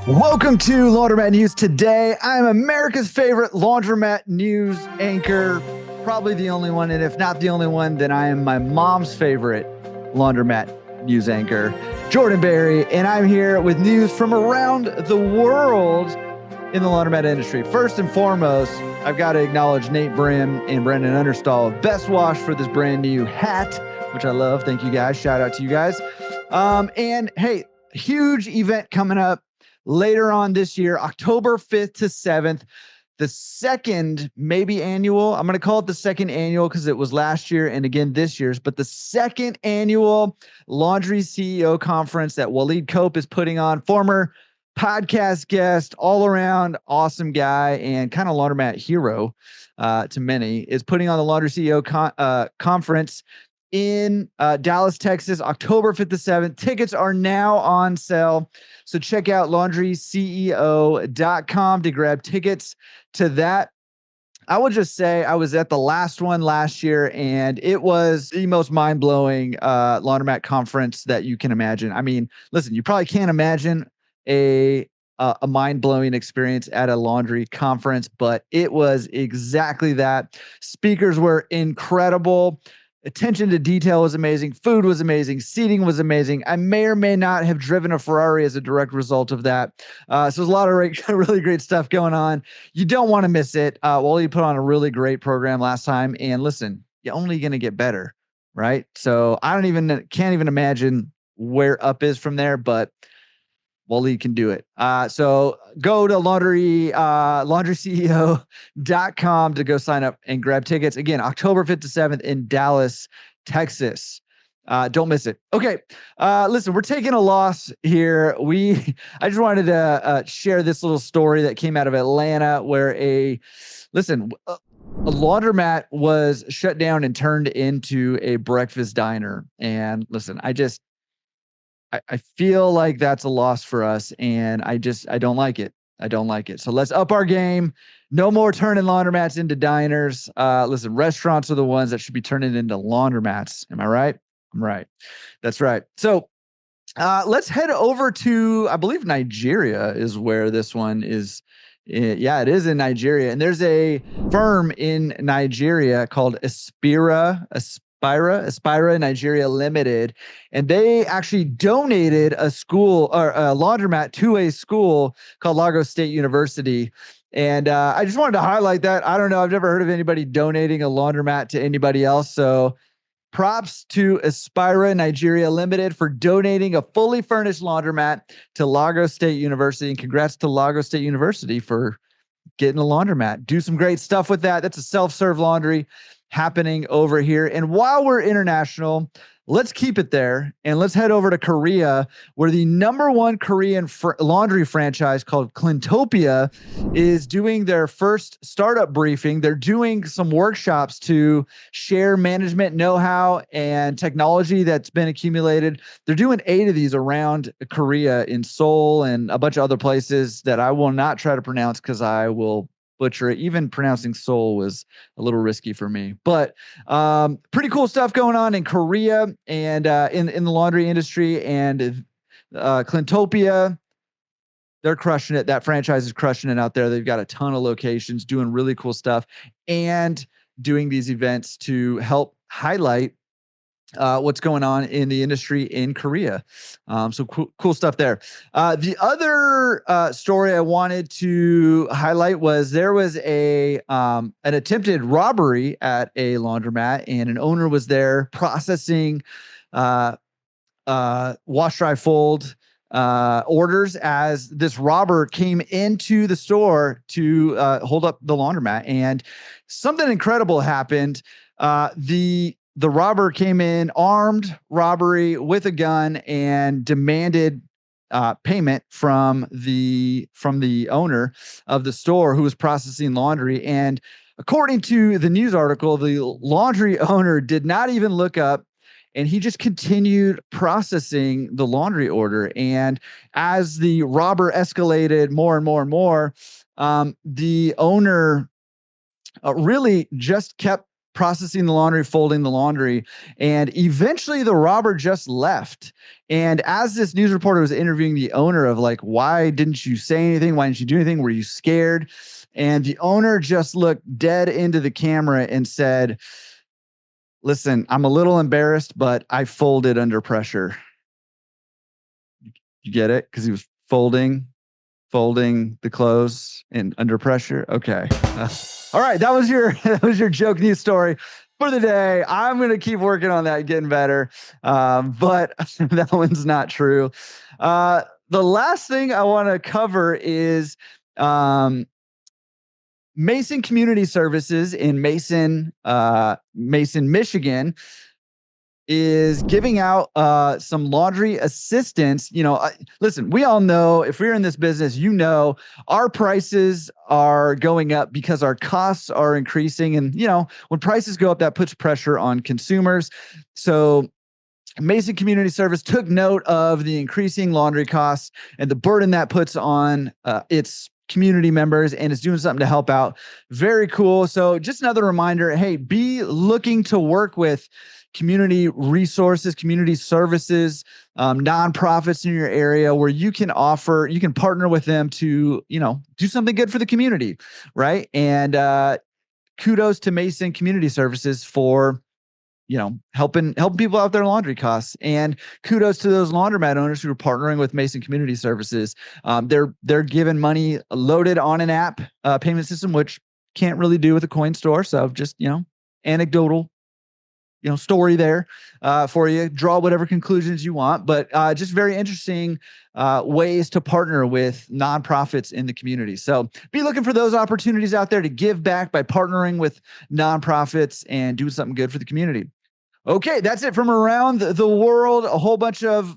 Welcome to Laundromat News Today. I'm America's favorite Laundromat News anchor, probably the only one, and if not the only one, then I am my mom's favorite Laundromat News anchor, Jordan Berry, and I'm here with news from around the world in the laundromat industry. First and foremost, I've got to acknowledge Nate Brim and Brendan Understall of Best Wash for this brand new hat, which I love. Thank you guys. Shout out to you guys. And hey, huge event coming up later on this year, October 5th to 7th, the second, maybe annual. I'm going to call it the second annual because it was last year and again this year's, but the second annual Laundry CEO conference that Waleed Cope is putting on, former podcast guest, all around awesome guy and kind of laundromat hero to many, is putting on the Laundry CEO conference in Dallas, Texas, October 5th to 7th. Tickets are now on sale. So check out laundryceo.com to grab tickets to that. I would just say I was at the last one last year, and it was the most mind-blowing laundromat conference that you can imagine. I mean, listen, you probably can't imagine a mind-blowing experience at a laundry conference, but it was exactly that. Speakers were incredible. Attention to detail was amazing. Food was amazing. Seating was amazing. I may or may not have driven a Ferrari as a direct result of that. So there's a lot of really great stuff going on. You don't want to miss it. Wally put on a really great program last time. And listen, you're only going to get better, right? So I can't even imagine where up is from there, but Waleed can do it. So go to laundryceo.com to go sign up and grab tickets. Again, October 5th to 7th in Dallas, Texas. Don't miss it. Okay. Listen, we're taking a loss here. I just wanted to share this little story that came out of Atlanta where a laundromat was shut down and turned into a breakfast diner. And listen, I feel like that's a loss for us, and I don't like it. I don't like it. So let's up our game. No more turning laundromats into diners. Listen, restaurants are the ones that should be turning into laundromats. Am I right? I'm right. That's right. So let's head over to, I believe Nigeria is where this one is. Yeah, it is in Nigeria. And there's a firm in Nigeria called Aspira Nigeria Limited. And they actually donated a school or a laundromat to a school called Lagos State University. And I just wanted to highlight that. I don't know. I've never heard of anybody donating a laundromat to anybody else. So props to Aspira Nigeria Limited for donating a fully furnished laundromat to Lagos State University. And congrats to Lagos State University for getting a laundromat. Do some great stuff with that. That's a self-serve laundry happening over here. And while we're international, let's keep it there and let's head over to Korea, where the number one Korean laundry franchise called Clintopia is doing their first startup briefing. They're doing some workshops to share management know-how and technology that's been accumulated. They're doing 8 of these around Korea, in Seoul and a bunch of other places that I will not try to pronounce because I will butcher it. Even pronouncing Seoul was a little risky for me, but pretty cool stuff going on in Korea and in the laundry industry. And Clintopia, they're crushing it. That franchise is crushing it out there. They've got a ton of locations doing really cool stuff and doing these events to help highlight what's going on in the industry in Korea. So cool stuff there. The other story I wanted to highlight was there was an attempted robbery at a laundromat, and an owner was there processing wash, dry, fold orders as this robber came into the store to hold up the laundromat. And something incredible happened. The robber came in armed robbery with a gun and demanded payment from the owner of the store who was processing laundry. And according to the news article, the laundry owner did not even look up, and he just continued processing the laundry order. And as the robber escalated more and more and more, the owner really just kept processing the laundry, folding the laundry. And eventually the robber just left. And as this news reporter was interviewing the owner of like, why didn't you say anything? Why didn't you do anything? Were you scared? And the owner just looked dead into the camera and said, listen, I'm a little embarrassed, but I folded under pressure. You get it? Because he was folding the clothes and under pressure. Okay. All right. That was your joke news story for the day. I'm going to keep working on that, getting better. But that one's not true. The last thing I want to cover is Mason Community Services in Mason, Michigan is giving out some laundry assistance. Listen, we all know if we're in this business, our prices are going up because our costs are increasing. And, when prices go up, that puts pressure on consumers. So Mason Community Service took note of the increasing laundry costs and the burden that puts on its community members, and is doing something to help out. Very cool. So just another reminder, hey, be looking to work with community resources, community services, nonprofits in your area where you can partner with them to, do something good for the community. Right. And kudos to Mason Community Services for, helping people out with their laundry costs, and kudos to those laundromat owners who are partnering with Mason Community Services. They're giving money loaded on an app payment system, which can't really do with a coin store. So just, anecdotal, story there for you. Draw whatever conclusions you want, but just very interesting ways to partner with nonprofits in the community. So be looking for those opportunities out there to give back by partnering with nonprofits and doing something good for the community. Okay, that's it from around the world. A whole bunch of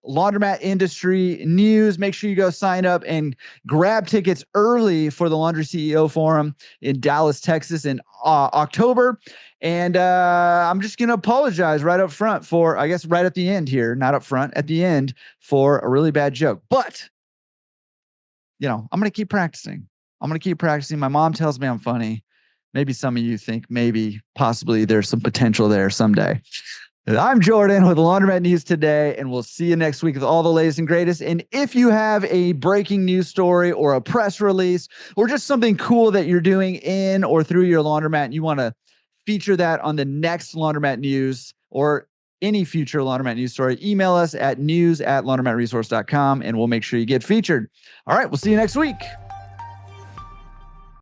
laundromat industry news. Make sure you go sign up and grab tickets early for the Laundry CEO Forum in Dallas, Texas in October. And I'm just going to apologize right up front for, I guess, right at the end here, not up front, at the end, for a really bad joke. But, I'm going to keep practicing. My mom tells me I'm funny. Maybe some of you think possibly there's some potential there someday. I'm Jordan with Laundromat News Today, and we'll see you next week with all the latest and greatest. And if you have a breaking news story or a press release or just something cool that you're doing in or through your laundromat and you want to feature that on the next Laundromat News or any future Laundromat News story, email us at news@laundromatresource.com and we'll make sure you get featured. All right, we'll see you next week.